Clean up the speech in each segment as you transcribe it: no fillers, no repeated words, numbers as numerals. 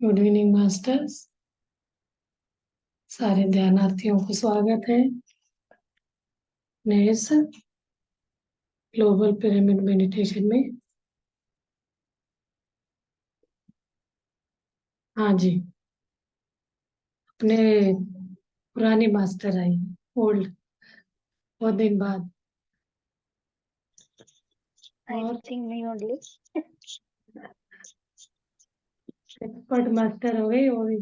Good evening masters. सारे ध्यानार्थियों को स्वागत है इस ग्लोबल पिरामिड मेडिटेशन में। हाँ जी, अपने पुरानी मास्टर आई, ओल्ड, बहुत दिन बाद। I और think me only. Expert master हो गई, वो भी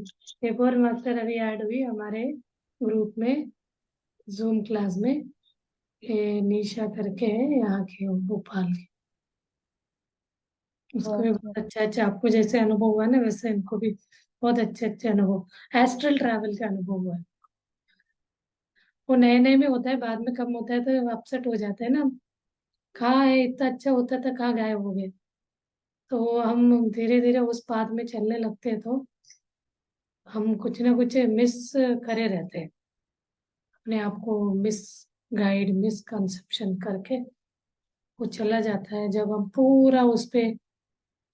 एक और मास्टर अभी ऐड हुई हमारे ग्रुप में, जूम क्लास में। ये निशा करके है, यहाँ के हो, भोपाल के। उसको भी बहुत अच्छा अच्छा, आपको जैसे अनुभव हुआ ना वैसे इनको भी बहुत अच्छे अच्छे अनुभव, एस्ट्रल ट्रैवल का अनुभव हुआ है। वो नए नए में होता है, बाद में कम होता है तो अपसेट हो जाता है ना, कहाँ है, इतना अच्छा होता था कहाँ गायब हो गए। तो हम धीरे धीरे उस पाथ में चलने लगते हैं तो हम कुछ ना कुछ मिस करे रहते हैं, अपने आप को मिस गाइड, मिस कंसेप्शन करके वो चला जाता है। जब हम पूरा उस पे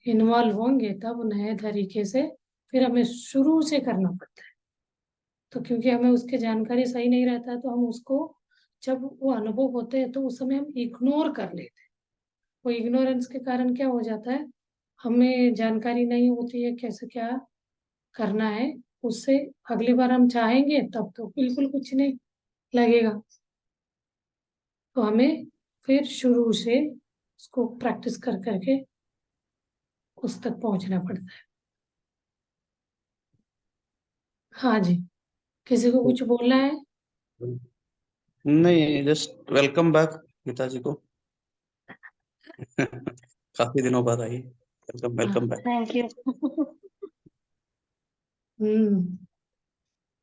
इन्वॉल्व होंगे तब नए तरीके से फिर हमें शुरू से करना पड़ता है। तो क्योंकि हमें उसकी जानकारी सही नहीं रहता है तो हम उसको, जब वो अनुभव होते हैं तो उस समय हम इग्नोर कर लेते हैं। वो इग्नोरेंस के कारण क्या हो जाता है, हमें जानकारी नहीं होती है कैसे क्या करना है। उससे अगली बार हम चाहेंगे तब तो बिल्कुल कुछ नहीं लगेगा। तो हमें फिर शुरू से उसको प्रैक्टिस कर करके उस तक पहुंचना पड़ता है। हाँ जी, किसी को कुछ बोलना है? नहीं, just welcome back Geeta ji को। काफी दिनों बाद आई। Welcome welcome back. Thank you. Hmm.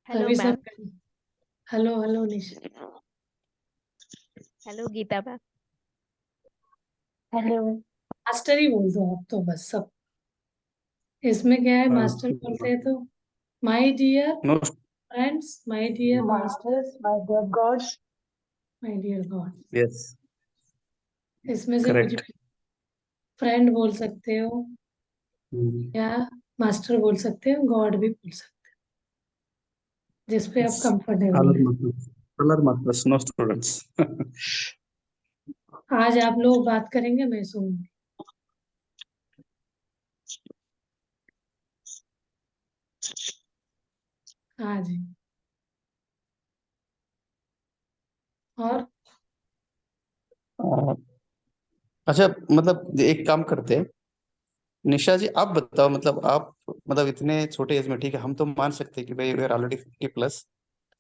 Hello, Ravi sir, ma'am. Hello hello Nisha. Hello, Geeta ma'am. Hello. Master ही बोल दो आप तो बस सब। इसमें क्या है, मास्टर बोलते हैं तो my dear no, friends, my dear masters, Masters, my dear gods. My dear god. Yes, इसमें से कुछ करेक्ट। भी फ्रेंड बोल सकते हो या मास्टर बोल सकते हो, गॉड भी बोल सकते हो, जिस पे आप कंफर्टेबल है। Colour masters, no students. आज आप लोग बात करेंगे, मैं सुनूंगी। हाँ जी। और अच्छा, मतलब एक काम करते हैं, निशा जी आप बताओ, मतलब आप, मतलब इतने छोटे एज में, ठीक है हम तो मान सकते हैं कि भाई वी आर ऑलरेडी 50+,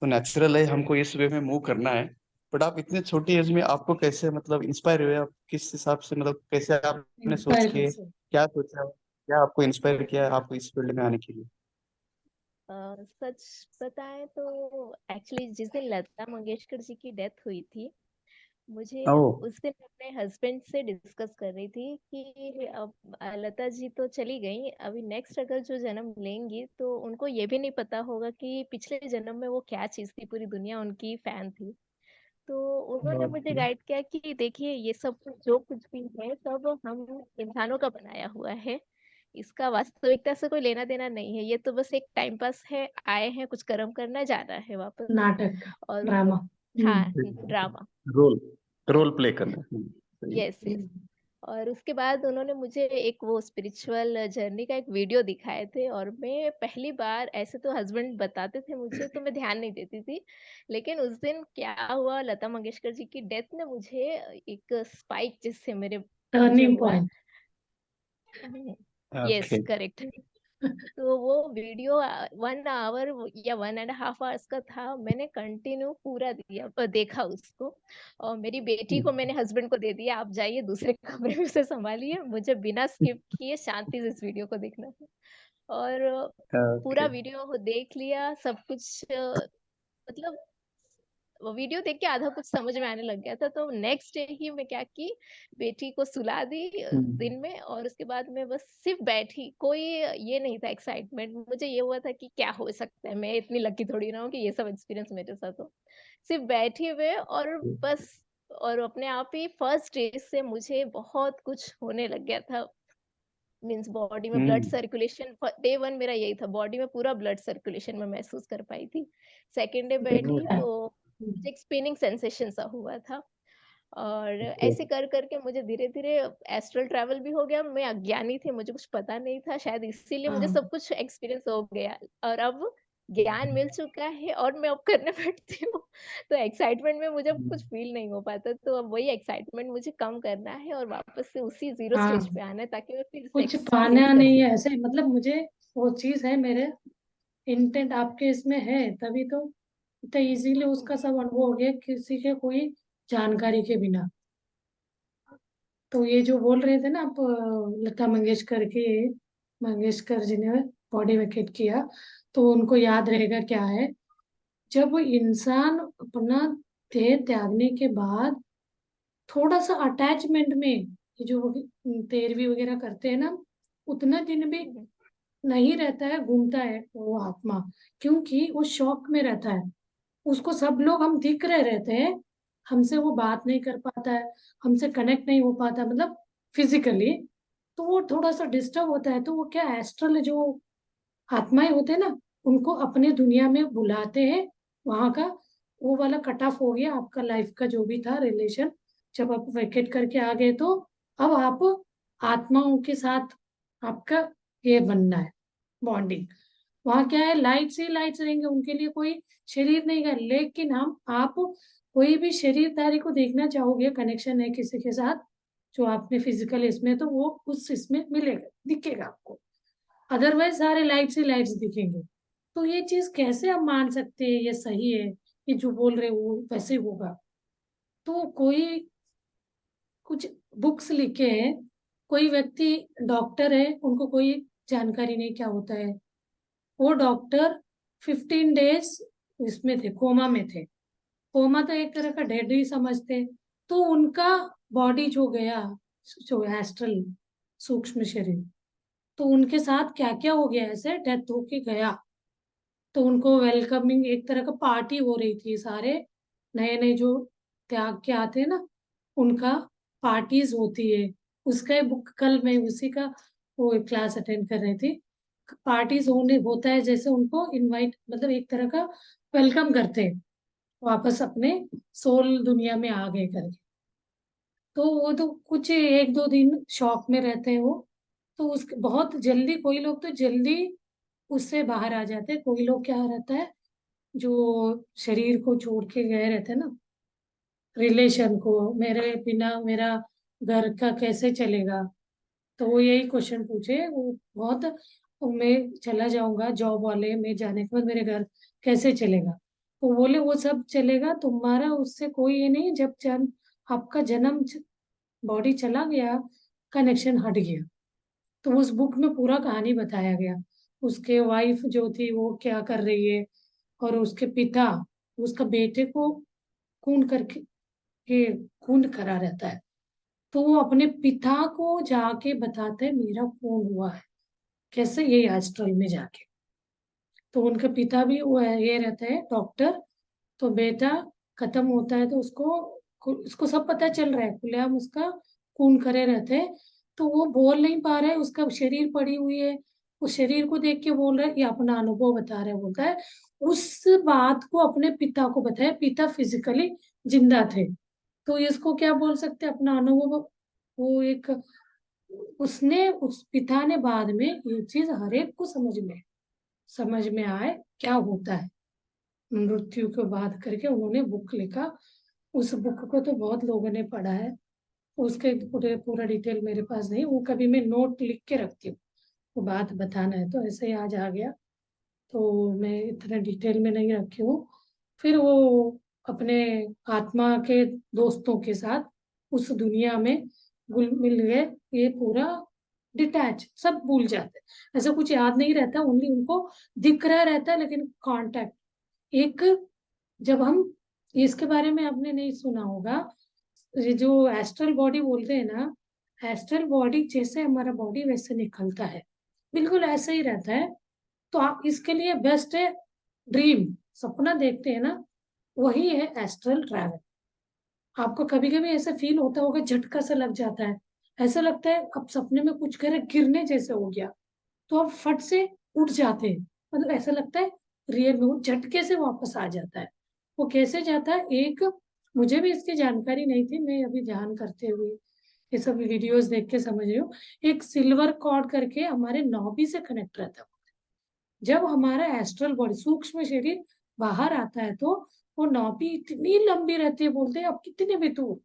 तो नेचुरल है हमको इस वे में मूव करना है। बट आप इतने छोटी एज में आपको कैसे, मतलब इंस्पायर हुए आप, किस हिसाब से, मतलब कैसे आपने सोच इंस्पायर के कैसे? क्या सोचा, क्या आपको इंस्पायर किया आपको इस फील्ड में आने के लिए? सच बताएं तो एक्चुअली जिस दिन लता मंगेशकर जी की डेथ हुई थी, मुझे ओह। उस दिन अपने हस्बैंड से डिस्कस कर रही थी कि अब लता जी तो चली गई, अभी नेक्स्ट अगर जो जन्म लेंगी तो उनको ये भी नहीं पता होगा कि पिछले जन्म में वो क्या चीज थी, पूरी दुनिया उनकी फैन थी। तो उन्होंने मुझे ओके। गाइड किया कि देखिए ये सब जो कुछ भी है सब हम इंसानों का बनाया हुआ है, इसका वास्तविकता से कोई लेना देना नहीं है, ये तो बस एक टाइम पास है, आए हैं कुछ कर्म करना, जाना है वापस। नाटक, और ड्रामा। हाँ, ड्रामा। रोल रोल प्ले करना। सही। Yes yes. और उसके बाद उन्होंने मुझे एक वो स्पिरिचुअल जर्नी का एक वीडियो दिखाए थे, और मैं पहली बार, ऐसे तो हस्बैंड बताते थे मुझे तो मैं ध्यान नहीं देती थी, लेकिन उस दिन क्या हुआ, लता मंगेशकर जी की डेथ ने मुझे एक स्पाइक जिससे मेरे मुझे टर्निंग हुआ। पॉइंट। Yes okay. करेक्ट। तो वो वीडियो 1 आवर या 1.5 आवर्स का था, मैंने कंटिन्यू पूरा दिया देखा उसको, और मेरी बेटी को मैंने हस्बैंड को दे दिया, आप जाइए दूसरे कमरे में से संभालिए, मुझे बिना स्किप किए शांति से इस वीडियो को देखना था। और पूरा ओके। वीडियो देख लिया, सब कुछ मतलब वो वीडियो देख के आधा कुछ समझ में आने लग गया था। तो नेक्स्ट डे ही मैं क्या की, बेटी को सुला दी दिन में, और उसके बाद मैं बस सिर्फ बैठी, कोई ये नहीं था एक्साइटमेंट, मुझे ये हुआ था कि क्या हो सकता है, मैं इतनी लकी थोड़ी ना हूँ कि ये सब एक्सपीरियंस मेरे साथ हो। सिर्फ बैठे हुए और बस, और अपने आप ही फर्स्ट डे से मुझे बहुत कुछ होने लग गया था। मीन्स बॉडी में ब्लड हम्म सर्कुलेशन, डे 1 मेरा यही था, बॉडी में पूरा ब्लड सर्कुलेशन मैं महसूस कर पाई थी। सेकंड डे बैठी तो मुझे एक स्पिनिंग सेंसेशन सा हुआ था, और ऐसे कर करके मुझे धीरे-धीरे एस्ट्रल ट्रैवल भी हो गया। मैं अज्ञानी थी, मुझे कुछ पता नहीं था, शायद इसीलिए मुझे हाँ सब कुछ एक्सपीरियंस हो गया, और अब ज्ञान मिल चुका है और मैं अब करने बैठती हूँ। तो एक्साइटमेंट में मुझे अब कुछ फील नहीं हो पाता, तो अब वही एक्साइटमेंट मुझे कम करना है और वापस से उसी ज़ीरो स्टेज हाँ पे आना है, ताकि मैं फिर से कुछ एक्सपीरियंस पाना कर नहीं है सकूँ। ऐसे, मतलब मुझे वो चीज है, मेरे इंटेंट आपके इसमें है, तभी तो इतना इजीली उसका सब अनुभव हो गया किसी के कोई जानकारी के बिना। तो ये जो बोल रहे थे ना आप, लता मंगेशकर जी ने बॉडी वेकेट किया, तो उनको याद रहेगा क्या है। जब इंसान अपना देह त्यागने के बाद थोड़ा सा अटैचमेंट में, ये जो तेरहवीं वगैरह करते हैं ना, उतना दिन भी हुँ, हुँ। नहीं रहता है, घूमता है वो आत्मा, क्योंकि वो शौक में रहता है। उसको सब लोग हम दिख रहे रहते हैं, हमसे वो बात नहीं कर पाता है, हमसे कनेक्ट नहीं हो पाता, मतलब फिजिकली। तो वो थोड़ा सा डिस्टर्ब होता है, तो वो क्या, एस्ट्रल जो आत्माएं होते हैं ना, उनको अपने दुनिया में बुलाते हैं। वहां का वो वाला कट ऑफ हो गया आपका लाइफ का जो भी था रिलेशन, जब आप वेकेट करके आ गए, तो अब आप आत्माओं के साथ आपका ये बनना है, बॉन्डिंग। वहां क्या है, लाइट्स ही लाइट्स रहेंगे, उनके लिए कोई शरीर नहीं है। लेकिन हम आप कोई भी शरीरधारी को देखना चाहोगे, कनेक्शन है किसी के साथ जो आपने फिजिकल इसमें, तो वो उस इसमें मिलेगा, दिखेगा आपको। अदरवाइज सारे लाइट्स ही लाइट्स दिखेंगे। तो ये चीज कैसे हम मान सकते हैं ये सही है, ये जो बोल रहे हो वो वैसे होगा। तो कोई कुछ बुक्स लिखे हैं, कोई व्यक्ति डॉक्टर है, उनको कोई जानकारी नहीं क्या होता है। वो डॉक्टर 15 डेज इसमें थे, कोमा में थे। कोमा तो एक तरह का डेड ही समझते। तो उनका बॉडी जो गया, जो एस्ट्रल सूक्ष्म शरीर, तो उनके साथ क्या क्या हो गया, ऐसे डेथ होके गया। तो उनको वेलकमिंग एक तरह का पार्टी हो रही थी, सारे नए नए जो त्याग के आते हैं ना, उनका पार्टीज होती है। उसका बुक कल मैं उसी का वो क्लास अटेंड कर रही थी। पार्टीज होने होता है, जैसे उनको इनवाइट, मतलब एक तरह का वेलकम करते हैं वापस अपने सोल दुनिया में आ गए करके। तो वो तो कुछ एक दो दिन शौक में रहते हैं वो। तो उस बहुत जल्दी, कोई लोग तो जल्दी उससे बाहर आ जाते हैं। कोई लोग क्या रहता है, जो शरीर को छोड़ के गए रहते हैं ना, रिलेशन को, मेरे बिना मेरा घर का कैसे चलेगा। तो वो यही क्वेश्चन पूछे वो बहुत, मैं चला जाऊंगा जॉब वाले, मैं जाने के बाद मेरे घर कैसे चलेगा। तो बोले वो सब चलेगा, तुम्हारा उससे कोई ये नहीं, जब जन्म आपका जन्म बॉडी चला गया, कनेक्शन हट गया। तो उस बुक में पूरा कहानी बताया गया, उसके वाइफ जो थी वो क्या कर रही है, और उसके पिता उसका बेटे को खून करके ये खून करा रहता है। तो वो अपने पिता को जाके बताते हैं मेरा खून हुआ है, कैसे, ये एस्ट्रल में जाके। तो उनके पिता भी वो ये रहते हैं डॉक्टर। तो बेटा खत्म होता है तो उसको सब पता चल रहा है, खुलेआम उसका खून करे रहते हैं। तो वो बोल नहीं पा रहा है, उसका शरीर पड़ी हुई है, उस शरीर को देख के बोल रहा है, ये अपना अनुभव बता रहा है, बोलता है उस बात को अपने पिता को बताया, पिता फिजिकली जिंदा थे। तो इसको क्या बोल सकते हैं, अपना अनुभव। वो एक, उसने उस पिता ने बाद में ये चीज हर एक को समझ में आए क्या होता है मृत्यु के बाद करके, उन्होंने बुक लिखा। उस बुक को तो बहुत लोगों ने पढ़ा है। उसके पूरा डिटेल मेरे पास नहीं, वो कभी मैं नोट लिख के रखती हूँ, वो बात बताना है तो ऐसे ही आज आ गया। तो मैं इतना डिटेल में नहीं रखी हूँ। फिर वो अपने आत्मा के दोस्तों के साथ उस दुनिया में घुल मिल गए। ये पूरा डिटैच, सब भूल जाते हैं, ऐसा कुछ याद नहीं रहता, ओनली उनको दिख रहा रहता है, लेकिन कांटेक्ट एक, जब हम, इसके बारे में आपने नहीं सुना होगा, ये जो एस्ट्रल बॉडी बोलते हैं ना, एस्ट्रल बॉडी जैसे हमारा बॉडी वैसे निकलता है, बिल्कुल ऐसे ही रहता है। तो आप इसके लिए बेस्ट है ड्रीम, सपना देखते हैं ना, वही है एस्ट्रल ट्रैवल। आपको कभी कभी ऐसा फील होता होगा, झटका सा लग जाता है, ऐसा लगता है अब सपने में कुछ करे, गिरने जैसे हो गया तो अब फट से उठ जाते हैं। मतलब ऐसा लगता है रियल में वो झटके से वापस आ जाता है। वो कैसे जाता है, एक मुझे भी इसकी जानकारी नहीं थी, मैं अभी ध्यान करते हुए ये सब वीडियोस देख के समझ रही हूँ। एक सिल्वर कॉर्ड करके हमारे नौबी से कनेक्ट रहता है। जब हमारा एस्ट्रल बॉडी सूक्ष्म शरीर बाहर आता है तो वो नौबी इतनी लंबी रहती है, बोलते हैं अब कितने भी दूर,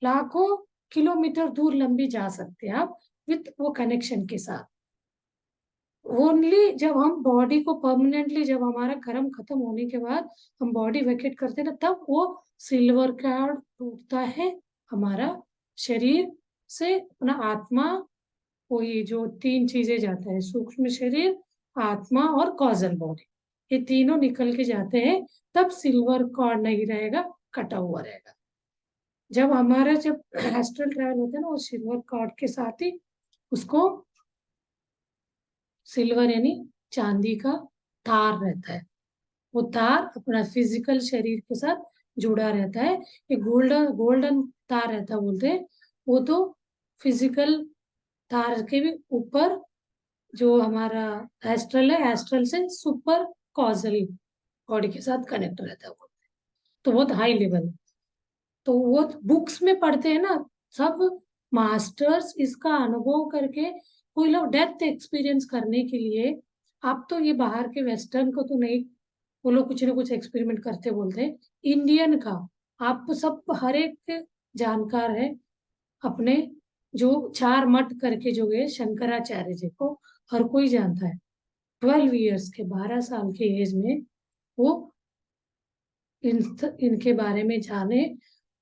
लाखों किलोमीटर दूर लंबी जा सकते हैं आप विथ वो कनेक्शन के साथ। ओनली जब हम बॉडी को परमानेंटली, जब हमारा कर्म खत्म होने के बाद हम बॉडी वेकेट करते हैं ना, तब वो सिल्वर कार्ड टूटता है हमारा शरीर से। अपना आत्मा, वो ये जो तीन चीजें जाता है, सूक्ष्म शरीर, आत्मा और कॉजल बॉडी, ये तीनों निकल के जाते हैं। तब सिल्वर कॉर्ड नहीं रहेगा, कटा हुआ रहेगा। जब हमारा जब एस्ट्रल ट्रैवल होता है ना, वो सिल्वर कॉर्ड के साथ ही उसको सिल्वर यानी चांदी का तार रहता है। वो तार अपना फिजिकल शरीर के साथ जुड़ा रहता है। ये गोल्डन गोल्डन तार रहता है बोलते हैं। वो तो फिजिकल तार के भी ऊपर जो हमारा एस्ट्रल है, एस्ट्रल से सुपर कॉजल बॉडी के साथ कनेक्ट रहता है वो। तो बहुत हाई लेवल। तो वो बुक्स में पढ़ते हैं ना सब मास्टर्स, इसका अनुभव करके कोई लोग डेथ एक्सपीरियंस करने के लिए। आप तो ये बाहर के वेस्टर्न को तो नहीं, वो लोग कुछ ना कुछ एक्सपेरिमेंट करते बोलते हैं। इंडियन का आपको सब हर एक जानकार है अपने, जो चार मठ करके जो गए शंकराचार्य जी को हर कोई जानता है। 12 इयर्स के 12 साल के एज में वो इनके बारे में जाने।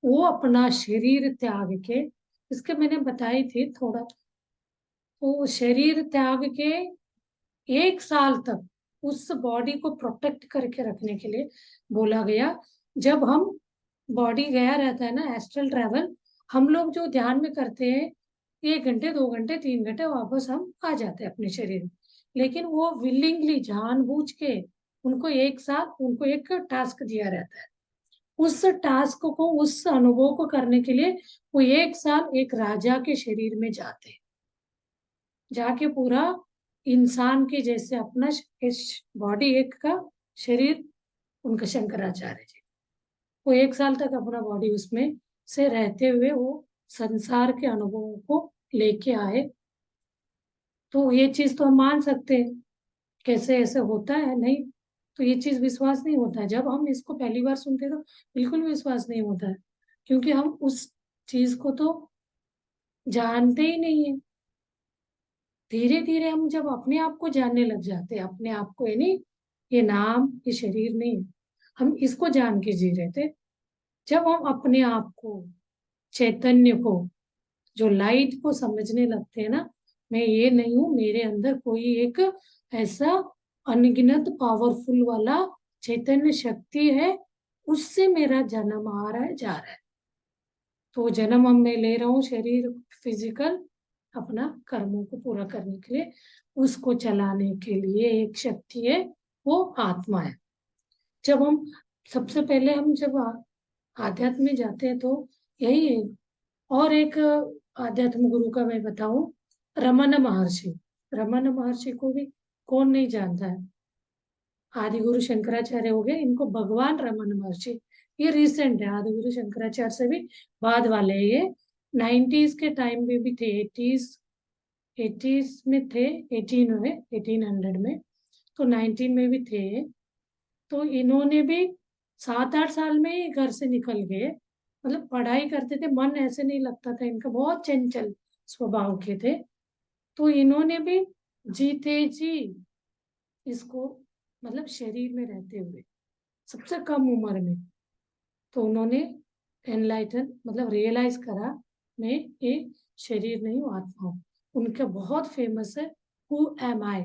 वो अपना शरीर त्याग के, इसके मैंने बताई थी थोड़ा, तो शरीर त्याग के 1 साल तक उस बॉडी को प्रोटेक्ट करके रखने के लिए बोला गया। जब हम बॉडी गया रहता है ना एस्ट्रल ट्रैवल, हम लोग जो ध्यान में करते हैं 1 घंटे 2 घंटे 3 घंटे वापस हम आ जाते हैं अपने शरीर में। लेकिन वो विलिंगली जानबूझ के उनको 1 साल उनको एक टास्क दिया रहता है। उस टास्क को, उस अनुभव को करने के लिए वो 1 साल एक राजा के शरीर में जाते हैं। जाके पूरा इंसान के जैसे अपना बॉडी एक का शरीर, उनका शंकराचार्य जी वो 1 साल तक अपना बॉडी उसमें से रहते हुए वो संसार के अनुभवों को लेके आए। तो ये चीज तो हम मान सकते हैं, कैसे ऐसे होता है नहीं तो ये चीज विश्वास नहीं होता है। जब हम इसको पहली बार सुनते हैं तो बिल्कुल विश्वास नहीं होता है, क्योंकि हम उस चीज को तो जानते ही नहीं है। धीरे धीरे हम जब अपने आप को जानने लग जाते हैं, अपने आप को, यानी ये नाम ये शरीर नहीं है, हम इसको जान के जी रहे थे। जब हम अपने आप को, चैतन्य को, जो लाइट को समझने लगते हैं ना, मैं ये नहीं हूं, मेरे अंदर कोई एक ऐसा अनगिनत पावरफुल वाला चैतन्य शक्ति है, उससे मेरा जन्म आ रहा है जा रहा है। तो जन्म हम मैं ले रहा हूँ शरीर फिजिकल, अपना कर्मों को पूरा करने के लिए, उसको चलाने के लिए एक शक्ति है, वो आत्मा है। जब हम सबसे पहले हम जब आध्यात्म में जाते हैं तो यही है। और एक आध्यात्म गुरु का मैं बताऊं, रमन महर्षि। रमन महर्षि को भी कौन नहीं जानता है। आदि गुरु शंकराचार्य हो गए, इनको भगवान रमन महर्षि, ये रिसेंट है, आदि गुरु शंकराचार्य से भी बाद वाले हैं ये। 90s के टाइम में भी थे, 80s में थे, 1800 में, तो 19 में भी थे। तो इन्होंने भी 7-8 साल में ही घर से निकल गए। मतलब पढ़ाई करते थे, मन ऐसे नहीं लगता था इनका, बहुत चंचल स्वभाव के थे। तो इन्होंने भी जीते जी इसको, मतलब शरीर में रहते हुए सबसे कम उम्र में, तो उन्होंने एनलाइटन मतलब रियलाइज करा, मैं ये शरीर नहीं हूँ, आत्मा हूँ। उनका बहुत फेमस है हु एम आई।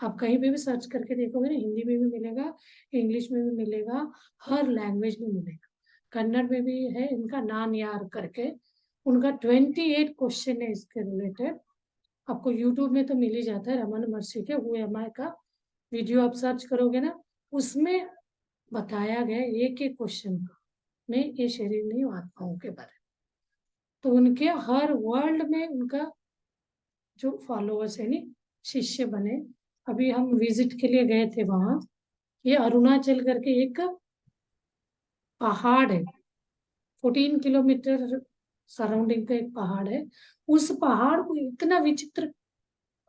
आप कहीं पे भी सर्च करके देखोगे ना, हिंदी में भी मिलेगा, इंग्लिश में भी मिलेगा, हर लैंग्वेज में मिलेगा। कन्नड़ में भी है इनका नान यार करके, उनका 28 क्वेश्चन है इसके रिलेटेड। आपको यूट्यूब में तो मिल ही जाता है, रमन महर्षि के हु एम आई का वीडियो आप सर्च करोगे ना, उसमें बताया गया एक एक क्वेश्चन का, मैं ये शरीर नहीं हूँ, आत्माओं के बारे में। तो उनके हर वर्ल्ड में उनका जो फॉलोअर्स है नहीं, शिष्य बने। अभी हम विजिट के लिए गए थे वहां। ये अरुणाचल करके एक पहाड़ है, 14 किलोमीटर सराउंडिंग का एक पहाड़ है। उस पहाड़ को इतना विचित्र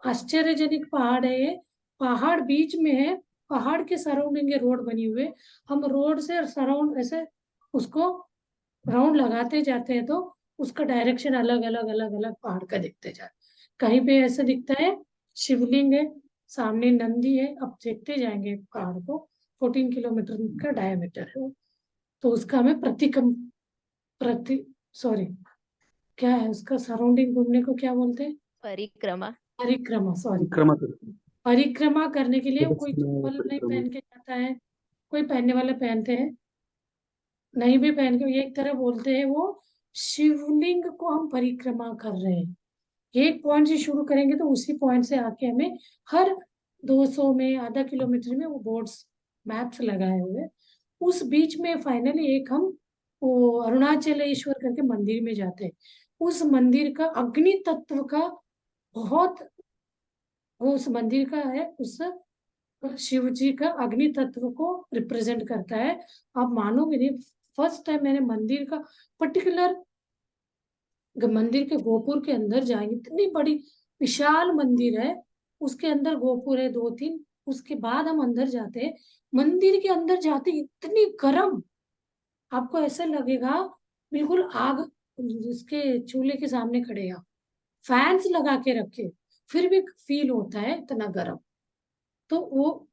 आश्चर्यजनक पहाड़ है ये। पहाड़ बीच में है, पहाड़ के सराउंडिंग ये रोड बनी हुई है। हम रोड से सराउंड ऐसे उसको राउंड लगाते जाते हैं तो उसका डायरेक्शन अलग अलग अलग अलग पहाड़ का दिखते जाते। कहीं पे ऐसा दिखता है शिवलिंग है, सामने नंदी है। अब देखते जाएंगे पहाड़ को। 14 किलोमीटर का डायमीटर है वो। तो उसका हमें प्रति सॉरी, क्या है उसका सराउंडिंग घूमने को क्या बोलते हैं? परिक्रमा। परिक्रमा, सॉरी। परिक्रमा करते हैं। परिक्रमा करने के लिए कोई प्रदक्षिणा चप्पल नहीं परिक्रमा। पहन के जाता है, कोई पहनने वाले पहनते हैं, नहीं भी पहन के। ये एक तरह बोलते हैं वो शिवलिंग को हम परिक्रमा कर रहे हैं। एक पॉइंट से शुरू करेंगे तो उसी पॉइंट से आके हमें हर 200 में, आधा किलोमीटर में वो बोर्ड्स मैप्स लगाए हुए। उस बीच में फाइनली एक हम वो अरुणाचलेश्वर करके मंदिर में जाते हैं। उस मंदिर का अग्नि तत्व का बहुत, वो उस मंदिर का है, उस शिव जी का अग्नि तत्व को रिप्रेजेंट करता है। आप मानोगे नहीं, फर्स्ट टाइम मैंने मंदिर का पर्टिकुलर, मंदिर के गोपुर के अंदर जाएंगे, इतनी बड़ी विशाल मंदिर है, उसके अंदर गोपुर है 2-3। उसके बाद हम अंदर जाते हैं, मंदिर के अंदर जाते इतनी गर्म, आपको ऐसा लगेगा बिल्कुल आग, उसके चूल्हे के सामने खड़े हैं आप, फैंस लगा के रखे, फिर भी फील होता है इतना गर्म। तो वो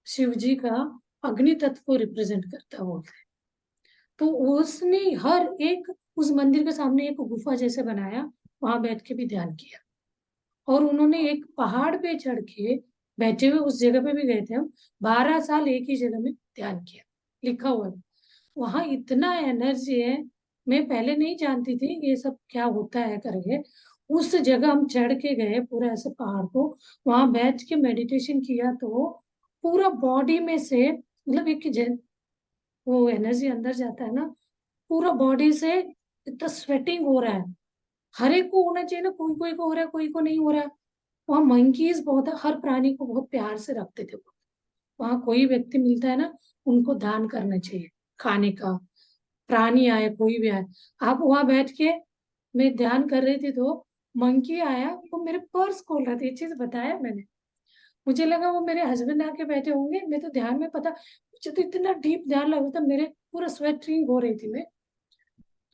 शिव जी का अग्नि तत्व को रिप्रेजेंट करता है बोलते हैं। तो उसने हर एक, उस मंदिर के सामने एक गुफा जैसे बनाया, वहां बैठ के भी ध्यान किया। और उन्होंने एक पहाड़ पे चढ़ के बैठे हुए, उस जगह पे भी गए थे हम, 12 साल एक ही जगह में ध्यान किया, लिखा हुआ है। वहां इतना एनर्जी है, मैं पहले नहीं जानती थी ये सब क्या होता है करके। उस जगह हम चढ़ के गए पूरा ऐसे पहाड़ को, वहां बैठ के मेडिटेशन किया तो पूरा बॉडी में से, मतलब एक वो एनर्जी अंदर जाता है ना, पूरा बॉडी से इतना स्वेटिंग हो रहा है। हर एक को होना चाहिए ना, कोई कोई को हो रहा है, कोई को नहीं हो रहा है। वहाँ मंकीज बहुत है, हर प्राणी को बहुत प्यार से रखते थे वो। वहाँ कोई व्यक्ति मिलता है ना, उनको दान करना चाहिए खाने का, प्राणी आए कोई भी आए। आप वहां बैठ के, मैं ध्यान कर रही थी तो मंकी आया, वो मेरे पर्स खोल रहा था। ये चीज बताया मैंने, मुझे लगा वो मेरे हस्बैंड आके बैठे होंगे, मैं तो ध्यान में, पता मुझे तो इतना डीप ध्यान लग रहा था, मेरे पूरा स्वेटिंग हो रही थी मैं।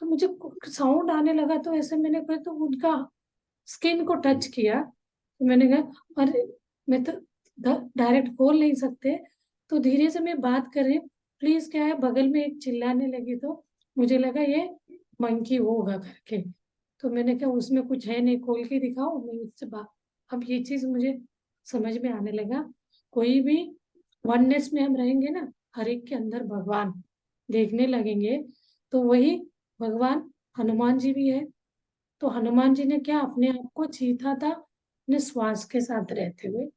तो मुझे साउंड आने लगा तो ऐसे मैंने कहा, तो उनका स्किन को टच किया तो मैंने कहा अरे, मैं तो डायरेक्ट बोल नहीं सकते, तो धीरे से मैं बात कर रही हूँ, प्लीज क्या है, बगल में एक चिल्लाने लगी तो मुझे लगा ये मंकी होगा करके। तो मैंने कहा उसमें कुछ है नहीं, खोल के दिखाओ, मैं उससे बात। अब ये चीज मुझे समझ में आने लगा, कोई भी वननेस में हम रहेंगे ना, हर एक के अंदर भगवान देखने लगेंगे। तो वही भगवान हनुमान जी भी है। तो हनुमान जी ने क्या अपने आप को जीता था अपने श्वास के साथ रहते हुए,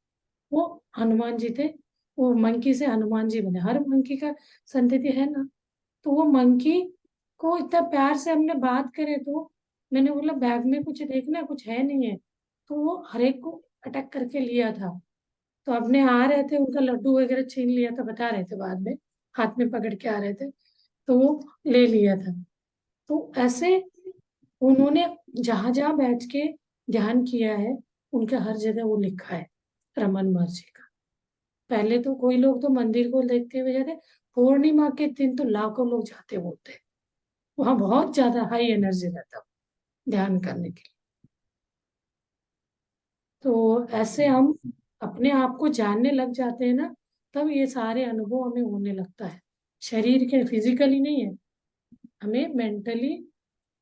वो हनुमान जी थे। वो मंकी से हनुमान जी बने, हर मंकी का संतति है ना। तो वो मंकी को इतना प्यार से हमने बात करे तो मैंने बोला बैग में कुछ देखना, कुछ है नहीं है, तो वो हर एक को अटैक करके लिया था। तो अपने आ रहे थे, उनका लड्डू वगैरह छीन लिया था, बता रहे थे बाद में, हाथ में पकड़ के आ रहे थे, तो वो ले लिया था। तो ऐसे उन्होंने जहां जहां बैठ के ध्यान किया है, उनके हर जगह वो लिखा है रमन महर्षि का। पहले तो कोई लोग तो मंदिर को देखते हुए जाते, पूर्णिमा के दिन तो लाखों लोग जाते होते, वहां बहुत ज्यादा हाई एनर्जी रहता ध्यान करने के लिए। तो ऐसे हम अपने आप को जानने लग जाते हैं ना, तब ये सारे अनुभव हमें होने लगता है। शरीर के फिजिकली नहीं है, हमें मेंटली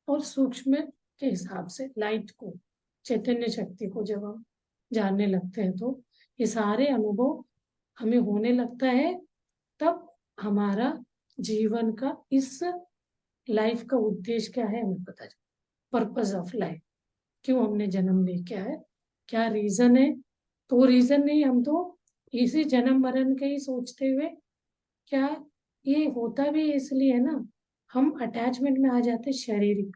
और सूक्ष्म के हिसाब से, लाइट को, चैतन्य शक्ति को जब हम जानने लगते हैं तो ये सारे अनुभव हमें होने लगता है। तब हमारा जीवन का, इस लाइफ का उद्देश्य क्या है हमें पता चले, पर्पस ऑफ लाइफ, क्यों हमने जन्म लिया है, क्या रीजन है। तो रीजन नहीं, हम तो इसी जन्म मरण का ही सोचते हुए, क्या ये होता भी इसलिए है ना, हम अटैचमेंट में आ जाते शारीरिक,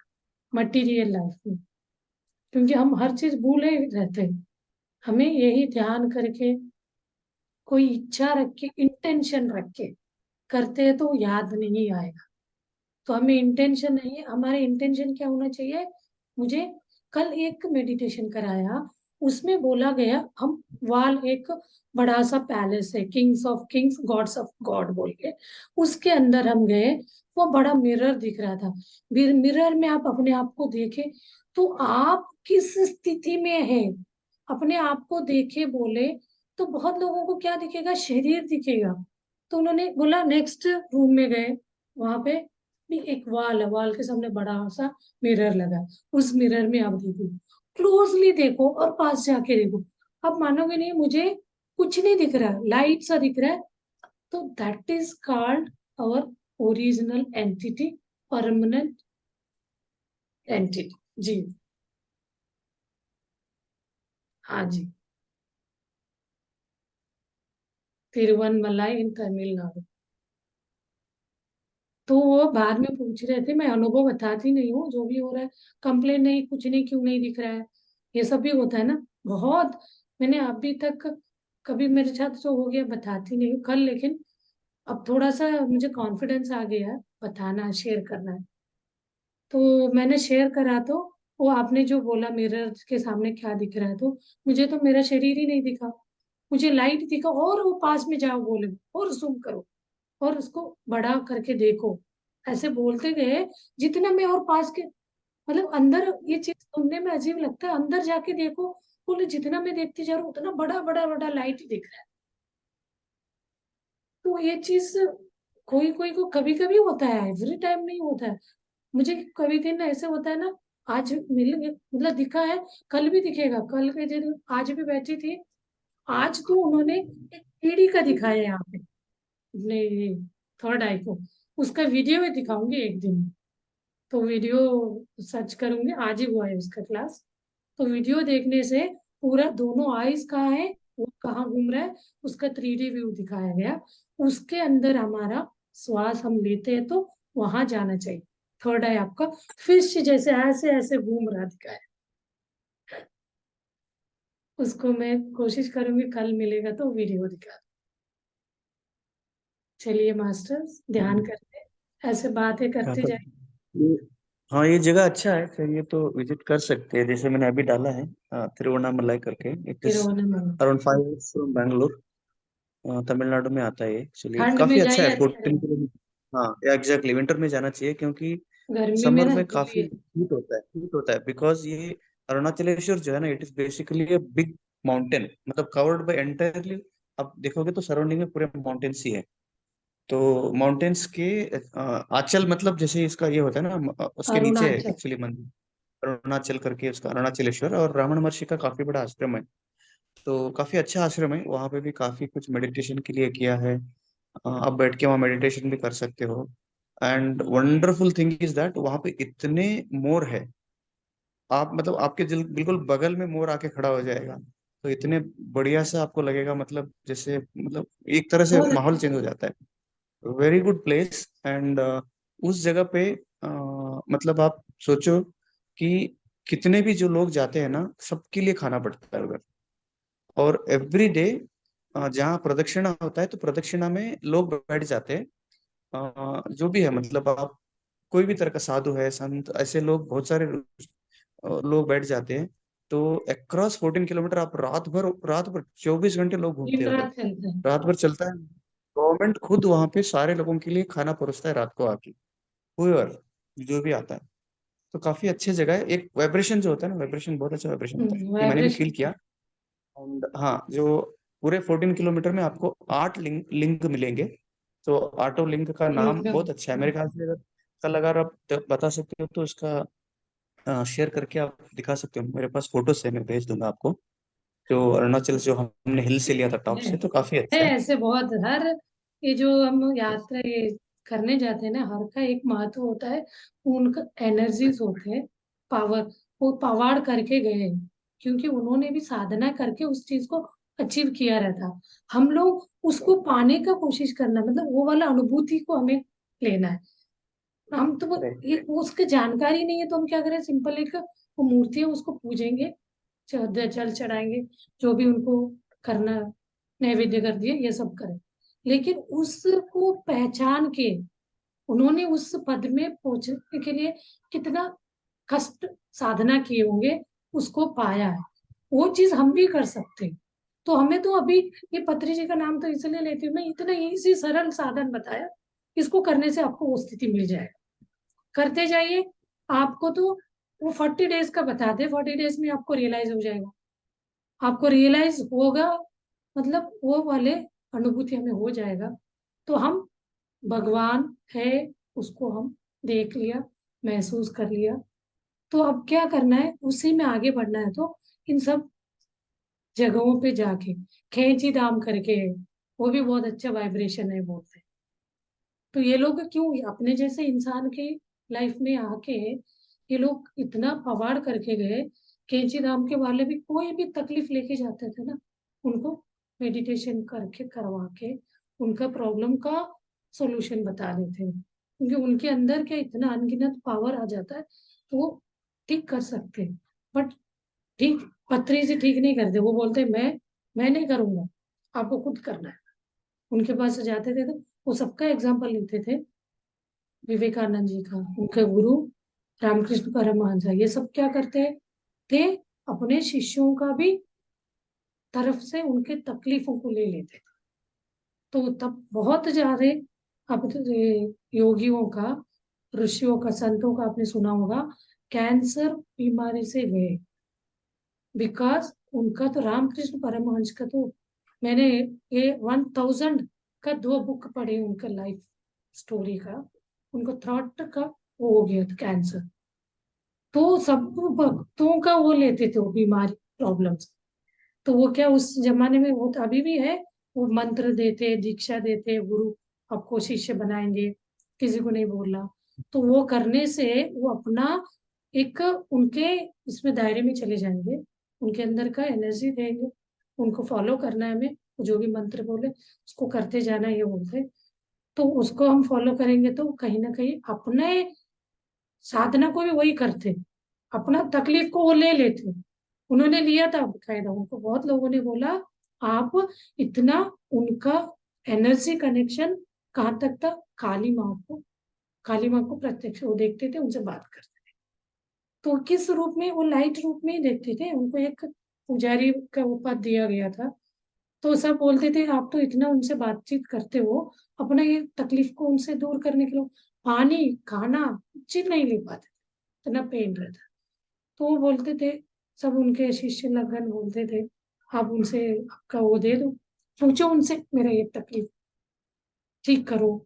मटेरियल लाइफ में, क्योंकि हम हर चीज भूले रहते हैं। हमें यही ध्यान करके, कोई इच्छा रख के, इंटेंशन रख के करते हैं तो याद नहीं आएगा। तो हमें इंटेंशन नहीं है, हमारे इंटेंशन क्या होना चाहिए। मुझे कल एक मेडिटेशन कराया, उसमें बोला गया हम वाल, एक बड़ा सा पैलेस है, Kings of Kings God's of God बोल के, उसके अंदर हम गए। वो बड़ा मिरर दिख रहा था। मिरर में आप अपने आप को देखे तो आप किस स्थिति में है, अपने आप को देखे बोले तो बहुत लोगों को क्या दिखेगा, शरीर दिखेगा। तो उन्होंने बोला नेक्स्ट रूम में गए, वहां पे भी एक वाल है, वाल के सामने बड़ा सा मिरर लगा है। उस मिरर में आप देखो, क्लोजली देखो और पास जाके देखो, आप मानोगे नहीं, मुझे कुछ नहीं दिख रहा, लाइट सा दिख रहा है। तो that is called our original entity, permanent entity. जी हाँ जी, तिरुवनमलाई इन तमिलनाडु। तो वो बाद में पूछ रहे थे, मैं अनुभव बताती नहीं हूँ जो भी हो रहा है, कंप्लेन नहीं, कुछ नहीं, क्यों नहीं दिख रहा है, ये सब भी होता है ना बहुत। मैंने अभी तक कभी मेरे साथ जो हो गया बताती नहीं हूँ कल, लेकिन अब थोड़ा सा मुझे कॉन्फिडेंस आ गया है, बताना है, शेयर करना है। तो मैंने शेयर करा, तो वो आपने जो बोला मिरर के सामने क्या दिख रहा है, तो मुझे तो मेरा शरीर ही नहीं दिखा, मुझे लाइट दिखा, और वो पास में जाओ बोले और जूम करो और उसको बड़ा करके देखो, ऐसे बोलते गए। जितना मैं और पास के, मतलब अंदर, ये चीज सुनने में अजीब लगता है, अंदर जाके देखो, बोले जितना मैं देखती जा रहा हूँ उतना बड़ा बड़ा बड़ा लाइट दिख रहा है। तो ये चीज कोई कोई को कभी कभी होता है, एवरी टाइम नहीं होता है। मुझे कभी दिन ऐसे होता है ना, आज मिल मतलब दिखा है, कल भी दिखेगा, कल के दिन आज भी बैठी थी। आज तो उन्होंने एक कीड़ी का दिखाया यहाँ पे, अपने थर्ड आई को, उसका वीडियो भी दिखाऊंगी एक दिन। तो वीडियो सर्च करूंगी, आज ही हुआ है उसका क्लास। तो वीडियो देखने से पूरा दोनों आईज कहाँ है, वो कहाँ घूम रहा है, उसका 3D व्यू दिखाया गया। उसके अंदर हमारा श्वास हम लेते हैं तो वहां जाना चाहिए। थर्ड आई आपका फिश जैसे ऐसे ऐसे घूम रहा दिखाया। उसको मैं कोशिश करूंगी, कल मिलेगा तो वीडियो दिखा। चलिए मास्टर्स, ध्यान करते हैं, ऐसे बातें हाँ करते तो जाए। ये हाँ ये जगह अच्छा है, फिर ये तो विजिट कर सकते हैं। जैसे मैंने अभी डाला है तिरुवन्नामलाई करके, it is Thiruvananthapuram around 5 from Bangalore, Tamil Nadu में आता है ये। चलिए ठंड में काफी अच्छा जाइए, है, अच्छा 14 किलोमीटर। हाँ एग्जैक्टली, विंटर में जाना चाहिए क्योंकि है। गर्मी में समर ना में जो काफी भी है। हीट होता है बिकॉज ये अरुणाचलेश्वर जो है ना, it is basically a big mountain, मतलब कवर्ड बाय एंटायरली। आप देखोगे तो सराउंडिंग में पूरे माउंटेन्स ही है। तो माउंटेन्स के आंचल, मतलब जैसे इसका ये होता है ना, उसके नीचे है अरुणाचल। एक्चुअली मंदिर, अरुणाचल करके उसका, अरुणाचलेश्वर, और रावण महर्षि का काफी बड़ा आश्रम है। तो काफी अच्छा आश्रम है, वहाँ पे भी काफी कुछ मेडिटेशन के लिए किया है। आप बैठ के वहाँ मेडिटेशन भी कर सकते हो। And wonderful thing is that वहाँ पे इतने मोर है, आप मतलब आपके बिल्कुल बगल में मोर आके खड़ा हो जाएगा। तो इतने बढ़िया से आपको लगेगा, मतलब जैसे, मतलब एक तरह से बहुत माहौल अच्छा। चेंज हो जाता है। Very good place. एंड उस जगह पे मतलब आप सोचो कि कितने भी जो लोग जाते हैं ना, सबके लिए खाना पड़ता है उधर। और एवरी डे जहाँ प्रदक्षिणा होता है, तो प्रदक्षिणा में लोग बैठ जाते हैं। जो भी है, मतलब आप कोई भी तरह का साधु है, संत, ऐसे लोग बहुत सारे लोग बैठ जाते हैं। तो अक्रॉस 14 किलोमीटर आप रात भर 24 घंटे लोग घूमते दिन हैं उधर। रात चलता है। रात भर चलता है। गवर्नमेंट खुद वहां पे सारे लोगों के लिए खाना परोसता है रात को आके, whoever, जो भी आता है। तो काफी अच्छी जगह है। एक वाइब्रेशन जो होता है ना, वाइब्रेशन बहुत अच्छा वाइब्रेशन होता है, ये मैंने भी फील वाइब्रेशन। किया। एंड हाँ, जो पूरे 14 किलोमीटर में आपको 8 लिंग मिलेंगे। तो आठों लिंग का नाम बहुत अच्छा है मेरे ख्याल से। अगर कल अगर आप बता सकते हो तो उसका शेयर करके आप दिखा सकते हो, मेरे पास फोटोज है, मैं भेज दूंगा आपको। जो अरुणाचल जो हमने हिल से लिया था टॉप है से, तो काफी है अच्छा है। ऐसे बहुत, हर ये जो हम यात्रा ये करने जाते हैं ना, हर का एक महत्व होता है। उनका एनर्जीज होते हैं, पावर, वो पवाड़ करके गए हैं, क्योंकि उन्होंने भी साधना करके उस चीज को अचीव किया रहता। हम लोग उसको पाने का कोशिश करना, मतलब वो वाला अनुभूति को हमें लेना है। हम तो ये उसकी जानकारी नहीं है, तो हम क्या करें, सिंपल एक वो मूर्ति है उसको पूजेंगे, जल चढ़ाएंगे, जो भी उनको करना, नैवेद्य कर दिए, ये सब करें। लेकिन उसको पहचान के उन्होंने उस पद में पहुंचने के लिए कितना कष्ट साधना किए होंगे, उसको पाया है, वो चीज हम भी कर सकते हैं। तो हमें तो अभी ये पत्री जी का नाम तो इसलिए लेती हूँ मैं, इतना इजी सरल साधन बताया, इसको करने से आपको वो स्थिति मिल जाएगा, करते जाइए। आपको तो वो 40 डेज का बताते, 40 डेज में आपको रियलाइज हो जाएगा, आपको रियलाइज होगा, मतलब वो वाले अनुभूति हमें हो जाएगा। तो हम भगवान है, उसको हम देख लिया, महसूस कर लिया, तो अब क्या करना है, उसी में आगे बढ़ना है। तो इन सब जगहों पे जाके, खेची धाम करके है, वो भी बहुत अच्छा वाइब्रेशन है बोलते हैं। तो ये लोग क्यों, अपने जैसे इंसान के लाइफ में आके ये लोग इतना पवाड़ करके गए। कैंची धाम के वाले भी कोई भी तकलीफ लेके जाते थे ना, उनको मेडिटेशन करके करवा के उनका प्रॉब्लम का सॉल्यूशन बता देते हैं, क्योंकि उनके अंदर क्या इतना अनगिनत पावर आ जाता है, तो वो ठीक कर सकते हैं। बट ठीक पत्री से ठीक नहीं करते, वो बोलते मैं नहीं करूंगा, आपको खुद करना है। उनके पास जाते थे तो वो सबका एग्जाम्पल लेते थे, विवेकानंद जी का, उनके गुरु रामकृष्ण परमहंस, ये सब क्या करते थे, अपने शिष्यों का भी तरफ से उनके तकलीफों को ले लेते थे। तो तब बहुत ज्यादा, अब तो ये योगियों का, ऋषियों का, संतों का आपने सुना होगा, कैंसर बीमारी से गए, बिकॉज उनका तो रामकृष्ण परमहंस का तो मैंने ये 1000 का 2 बुक पढ़े, उनका लाइफ स्टोरी का, उनको थ्रोट का वो हो गया था कैंसर। तो सब भक्तों का वो लेते थे, वो बीमारी प्रॉब्लम्स। तो वो क्या उस जमाने में, वो तो अभी भी है, वो मंत्र देते, दीक्षा देते, गुरु आपको शिष्य बनाएंगे, किसी को नहीं बोलना। तो वो करने से वो अपना एक उनके इसमें दायरे में चले जाएंगे, उनके अंदर का एनर्जी देंगे, उनको फॉलो करना है हमें, जो भी मंत्र बोले उसको करते जाना, ये बोलते। तो उसको हम फॉलो करेंगे तो कहीं ना कहीं अपने साधना को भी वही करते, अपना तकलीफ को वो ले लेते। उन्होंने लिया था कायदा, उनको बहुत लोगों ने बोला, आप इतना, उनका एनर्जी कनेक्शन कहाँ तक था, काली माँ को प्रत्यक्ष वो देखते थे, उनसे बात करते थे। तो किस रूप में, वो लाइट रूप में ही देखते थे, उनको एक पुजारी का वो पद दिया गया था। तो सब बोलते थे, आप तो इतना उनसे बातचीत करते हो, अपना ये तकलीफ को उनसे दूर करने के लिए पानी खाना कुछ नहीं ले पाते, इतना पेन रहता। तो वो बोलते थे, सब उनके शिष्य लगन बोलते थे, आप उनसे आपका वो दे दो, पूछो उनसे मेरा ये तकलीफ ठीक करो,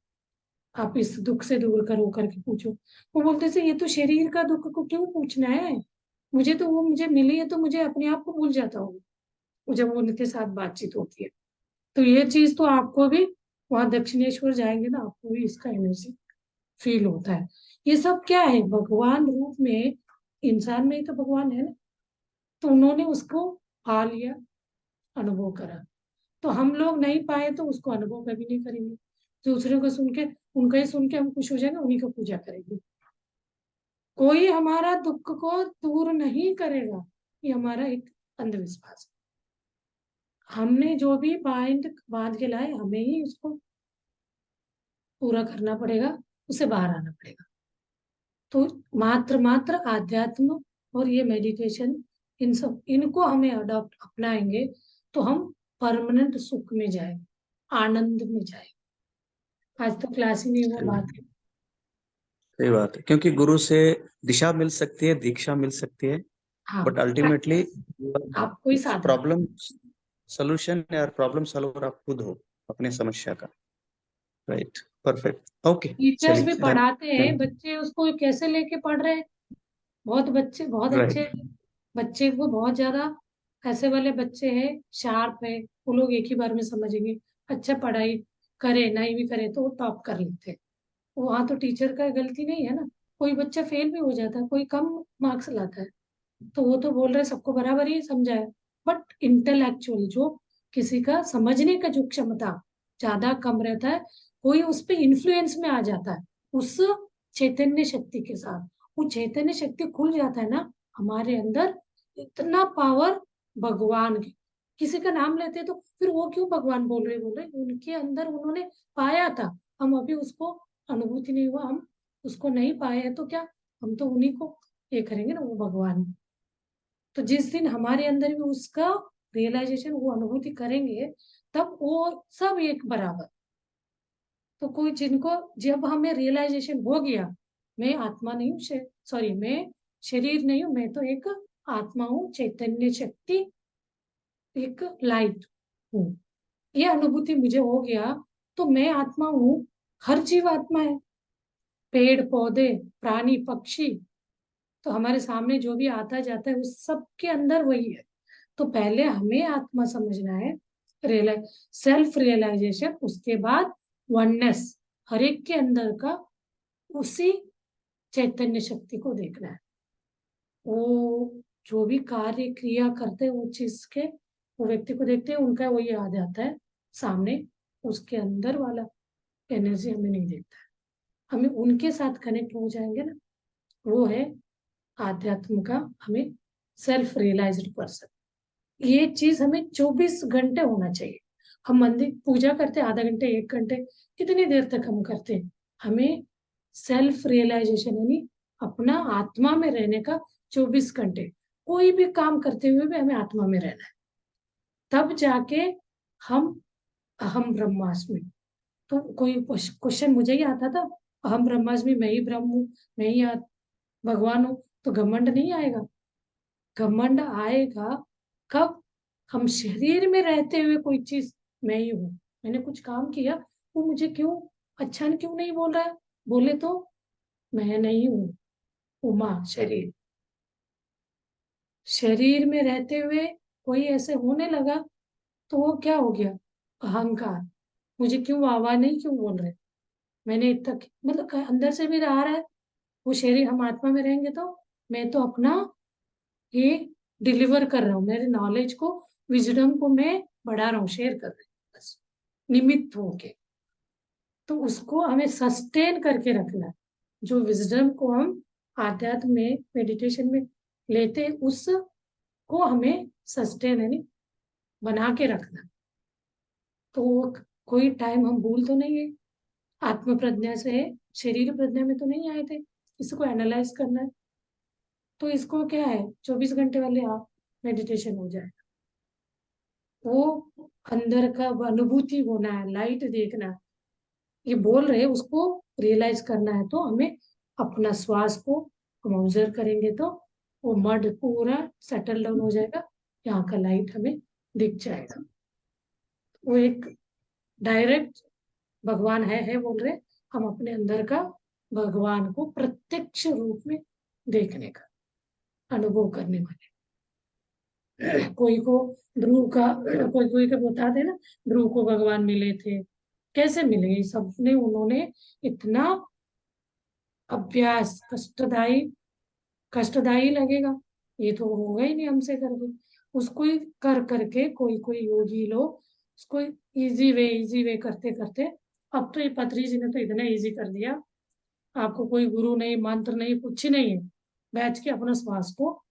आप इस दुख से दूर करो करके पूछो। वो बोलते थे, ये तो शरीर का दुख को क्यों पूछना है, मुझे तो वो मुझे मिली है तो मुझे अपने आप को भूल जाता हूँ जब उनके साथ बातचीत होती है। तो ये चीज तो आपको भी, वहां दक्षिणेश्वर जाएंगे ना, आपको भी इसका एनर्जी फील होता है। ये सब क्या है, भगवान रूप में, इंसान में ही तो भगवान है ना। तो उन्होंने उसको पा लिया, अनुभव करा। तो हम लोग नहीं पाए तो उसको अनुभव कभी नहीं करेंगे, दूसरे को सुन के, उनका ही सुन के हम खुश हो जाएंगे, उन्हीं को पूजा करेंगे। कोई हमारा दुख को दूर नहीं करेगा, ये हमारा एक अंधविश्वास है। हमने जो भी बाइंड बांध के लाए, हमें ही उसको पूरा करना पड़ेगा, उसे बाहर आना पड़ेगा। तो मात्र मात्र आध्यात्म और ये मेडिटेशन, इन सब इनको हमें अडॉप्ट अपनाएंगे तो हम परमानेंट सुख में जाए, आनंद में जाए। आज तो क्लास ही नहीं हुआ, बात है। सही बात है, क्योंकि गुरु से दिशा मिल सकती है, दीक्षा मिल सकती है, हाँ, बट अल्टीमेटली आप कोई साधना, प्रॉब्लम सोल्यूशन या प्रॉब्लम सॉल्वर आप खुद हो अपने समस्या का। Right, perfect, okay. टीचर्स भी चलिए, पढ़ाते हैं, बच्चे उसको कैसे लेके पढ़ रहे हैं। बहुत बच्चे बहुत अच्छे, राइट, बच्चे को बहुत ज्यादा ऐसे वाले बच्चे हैं, शार्प है, वो लोग एक ही बार में समझेंगे, अच्छा पढ़ाई करे नहीं भी करे तो वो टॉप कर लेते हैं। वहां तो टीचर का गलती नहीं है ना, कोई बच्चा फेल भी हो जाता है, कोई कम मार्क्स लाता है, तो वो तो बोल रहे सबको बराबर ही समझा है। बट इंटेलेक्चुअल जो, किसी का समझने का जो क्षमता ज्यादा कम रहता है, कोई उस पर इन्फ्लुएंस में आ जाता है, उस चैतन्य शक्ति के साथ। वो चैतन्य शक्ति खुल जाता है ना हमारे अंदर, इतना पावर भगवान की। किसी का नाम लेते तो फिर वो क्यों भगवान बोल रहे, उनके अंदर उन्होंने पाया था, हम अभी उसको अनुभूति नहीं हुआ, हम उसको नहीं पाए हैं, तो क्या हम तो उन्हीं को ये करेंगे ना, वो भगवान। तो जिस दिन हमारे अंदर भी उसका रियलाइजेशन, वो अनुभूति करेंगे, तब वो सब एक बराबर। तो कोई जिनको, जब हमें रियलाइजेशन हो गया मैं आत्मा नहीं हूँ, सॉरी मैं शरीर नहीं हूँ, मैं तो एक आत्मा हूँ, चैतन्य शक्ति, एक लाइट हूँ, ये अनुभूति मुझे हो गया, तो मैं आत्मा हूँ। हर जीव आत्मा है, पेड़ पौधे प्राणी पक्षी, तो हमारे सामने जो भी आता जाता है उस सब के अंदर वही है। तो पहले हमें आत्मा समझना है, सेल्फ रियलाइजेशन, उसके बाद वननेस, हर एक के अंदर का उसी चैतन्य शक्ति को देखना है। वो जो भी कार्य क्रिया करते हैं वो चीज के, वो व्यक्ति को देखते हैं, उनका वही आ जाता है सामने, उसके अंदर वाला एनर्जी हमें नहीं देखता है। हमें उनके साथ कनेक्ट हो जाएंगे ना, वो है आध्यात्म का हमें सेल्फ रियलाइज्ड पर्सन। ये चीज हमें 24 घंटे होना चाहिए। हम मंदिर पूजा करते आधा घंटे 1 घंटे, कितनी देर तक हम करते, हमें सेल्फ रियलाइजेशन यानी अपना आत्मा में रहने का 24 घंटे, कोई भी काम करते हुए भी हमें आत्मा में रहना है, तब जाके हम अहम ब्रह्मास्मि। तो कोई क्वेश्चन मुझे ही आता था, अहम ब्रह्मास्मि, मैं ही ब्रह्म हूँ, मैं ही भगवान हूँ, तो घमंड नहीं आएगा। घमंड आएगा कब, हम शरीर में रहते हुए कोई चीज मैं ही हूँ, मैंने कुछ काम किया, वो मुझे क्यों अच्छा क्यों नहीं बोल रहा है, बोले तो मैं नहीं हूँ उमा शरीर। शरीर में रहते हुए कोई ऐसे होने लगा तो वो क्या हो गया, अहंकार, मुझे क्यों आवाज नहीं क्यों बोल रहे, मैंने इतना मतलब अंदर से भी रहा है वो शरीर। हम आत्मा में रहेंगे तो मैं तो अपना ये डिलीवर कर रहा हूँ, मेरे नॉलेज को, विजडम को मैं बढ़ा रहा हूँ, शेयर कर रही हूँ बस, निमित्त होके। तो उसको हमें सस्टेन करके रखना है। जो विजडम को हम आध्यात्म में मेडिटेशन में लेते, उसको हमें सस्टेन यानी बना के रखना। तो कोई टाइम हम भूल तो नहीं है, आत्म प्रज्ञा से शरीर प्रज्ञा में तो नहीं आए थे, इसको एनालाइज करना है। तो इसको क्या है, 24 घंटे वाले आप मेडिटेशन हो जाए, वो अंदर का अनुभूति होना है, लाइट देखना है, ये बोल रहे उसको रियलाइज करना है। तो हमें अपना श्वास को हम ऑब्जर्व करेंगे तो वो मड पूरा सेटल डाउन हो जाएगा, यहाँ का लाइट हमें दिख जाएगा। वो एक डायरेक्ट भगवान है बोल रहे, हम अपने अंदर का भगवान को प्रत्यक्ष रूप में देखने का अनुभव करने वाले। कोई को ध्रुव का, कोई कोई को बताते ना ध्रुव को भगवान मिले थे, कैसे मिले, ये सबने उन्होंने इतना अभ्यास, कष्टदायी लगेगा, ये तो होगा ही नहीं हमसे करके, उसको ही कर करके कोई कोई योगी लोग उसको इजी वे करते करते, अब तो ये पत्री जी ने तो इतना इजी कर दिया, आपको कोई गुरु नहीं मंत्र नहीं कुछ नहीं है, बैठ के अपना श्वास को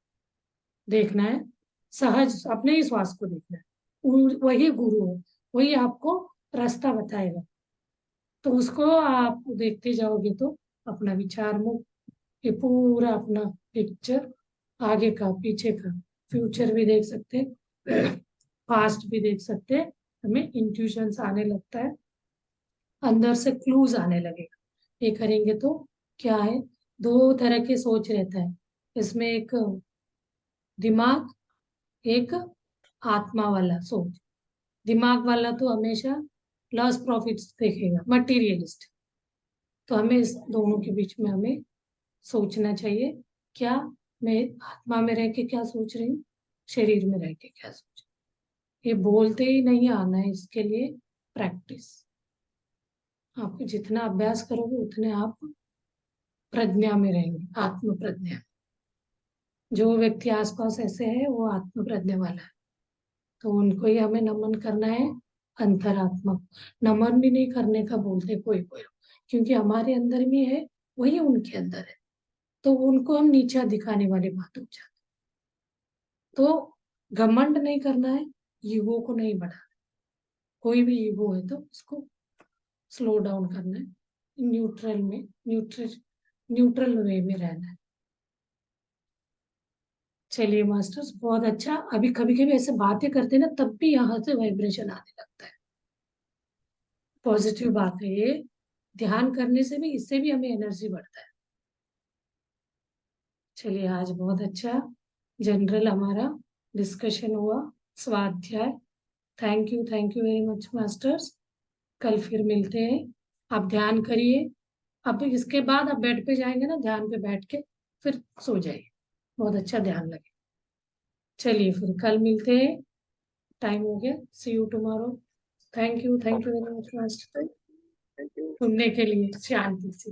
देखना है, सहज अपने ही श्वास को देखना है, वही गुरु है, वही आपको रास्ता बताएगा। तो उसको आप देखते जाओगे तो अपना विचार मुक्त, ये पूरा अपना पिक्चर, आगे का पीछे का फ्यूचर भी देख सकते हैं, पास्ट भी देख सकते हैं, हमें इंट्यूशंस आने लगता है, अंदर से क्लूज आने लगेगा। ये करेंगे तो क्या है, दो तरह की सोच रहता है इसमें, एक दिमाग, एक आत्मा वाला सोच। दिमाग वाला तो हमेशा लॉस प्रॉफिट्स देखेगा, मटीरियलिस्ट। तो हमें इस दोनों के बीच में हमें सोचना चाहिए, क्या मैं आत्मा में रह के क्या सोच रही हूँ, शरीर में रह के क्या सोच रही हूँ। ये बोलते ही नहीं आना है, इसके लिए प्रैक्टिस। आप जितना अभ्यास करोगे उतने आप प्रज्ञा में रहेंगे, आत्म प्रज्ञा। जो व्यक्ति आसपास ऐसे है वो आत्म प्रज्ञा वाला है, तो उनको ही हमें नमन करना है, अंतरात्मा। नमन भी नहीं करने का बोलते कोई कोई, क्योंकि हमारे अंदर में है वही उनके अंदर है, तो उनको हम नीचा दिखाने वाली बात हो जाती। तो घमंड नहीं करना है, ईगो को नहीं बढ़ाना। कोई भी ईगो है तो उसको स्लो डाउन करना है, न्यूट्रल वे में रहना है। चलिए मास्टर्स, बहुत अच्छा। अभी कभी कभी ऐसे बातें करते हैं ना, तब भी यहाँ से वाइब्रेशन आने लगता है। पॉजिटिव बात है ये, ध्यान करने से भी, इससे भी हमें एनर्जी बढ़ता है। चलिए, आज बहुत अच्छा जनरल हमारा डिस्कशन हुआ, स्वाध्याय। Thank you very much masters. कल फिर मिलते हैं। आप ध्यान करिए। अब इसके बाद आप बेड पे जाएंगे ना, ध्यान पे बैठ के फिर सो जाइए, बहुत अच्छा ध्यान लगे। चलिए फिर कल मिलते हैं, टाइम हो गया। See you tomorrow. Thank you very much master, सुनने के लिए शांति से।